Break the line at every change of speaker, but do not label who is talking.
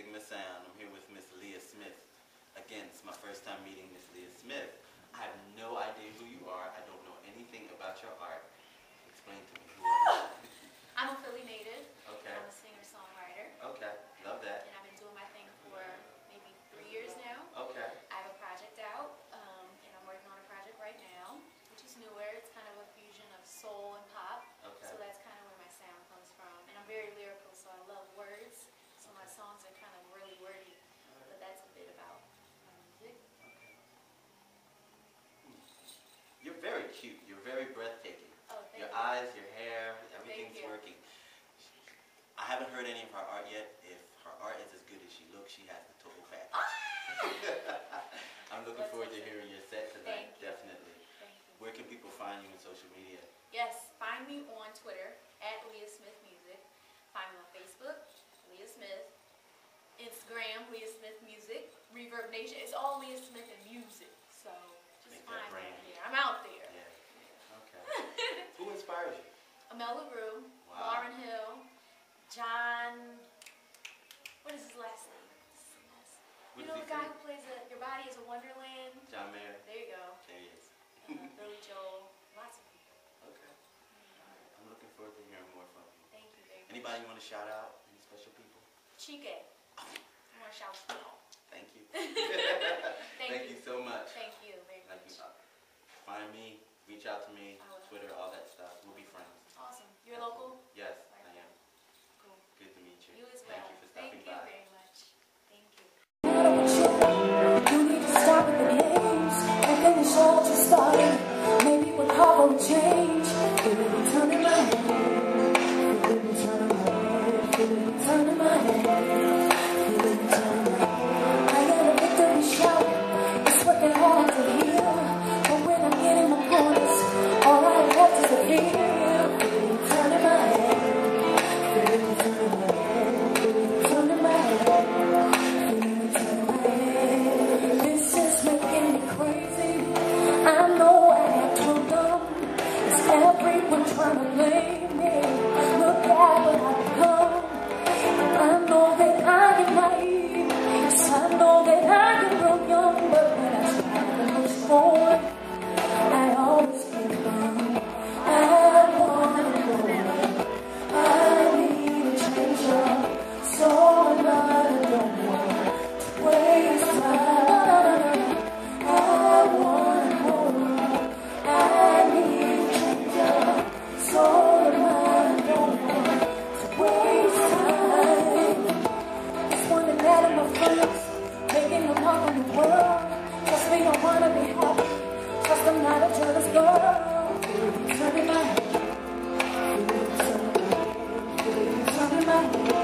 Sigma Sound. I'm here with Miss Leah Smith. Again, it's my first time meeting Miss Leah Smith. I have no idea who you are. I don't know anything about your art. Explain to me who are you.
I'm a Philly native.
Okay.
I'm a singer-songwriter.
Okay, love that.
And I've been doing my thing for maybe 3 years now.
Okay.
I have a project out, and I'm working on a project right now, which is newer. It's kind of a fusion of soul and pop.
Okay.
So that's kind of where my sound comes from. And I'm very lyrical, so I love words. So my songs are kind of really wordy. But that's a bit about my music.
Okay. You're very cute. You're very breathtaking.
Oh, thank
your
you.
eyes, your hair, everything's working. I haven't heard any of her art yet. If her art is as good as she looks, she has the total package. I'm looking forward to hearing your set tonight.
Thank you.
Definitely.
Thank you.
Where can people find you on social media?
Yes, find me on Twitter at Leah Smith Music. Find me on Facebook, Leah Smith. Instagram, Leah Smith Music. Reverb Nation. It's all Leah Smith and music. So just
Make
find
that
me
brand.
there. I'm out there.
Yeah. Okay. Who inspires you?
Amel LaRue,
Wow.
Lauryn Hill, John. What is his last name? You know the guy who plays Your Body is a Wonderland?
John Mayer.
There you go.
There he is.
Billy Joel. Lots of people.
Okay. All right. I'm looking forward to hearing more from you.
Thank you very much.
Anybody you want to shout out? Any special people?
Chike. I want to shout you out.
Thank you.
Thank
you so much.
Thank you very
Like,
much.
find me, reach out to me,
I will.
Twitter, all that stuff. We'll be friends.
Awesome. You're local?
Yes, I am.
Cool.
Good to meet you.
You as well.
Thank you for stopping
Thank you
by.
very much. Thank you.
You need to stop at the games and finish all you started. Maybe we'll have a change. Feel it turning my head. Feel it turning my head. Feel it turning my head. Feel it turning my head. I got a victory shout. It's what they hard to hear. But when I'm getting my corners, all I have is a fear. Feel it turning my head. Feel it turning my head. Feel it turning my head. This is making me crazy. I know I act too dumb. It's everyone trying to blame me. Look at what I've become. I know that I am naive. Yes, I know that I am real young. But when I try to push forward, I always get wrong. I want to go. I need a change up. So I'm not alone. Waste time. I want more. I need change up. So am I don't want to waste time. Just wanna let in my friends, making them up in the world. Trust me, I wanna be happy. Trust I'm not a jealous girl. Feel it turning my head. Feel it turning my head. Feel it turning my head.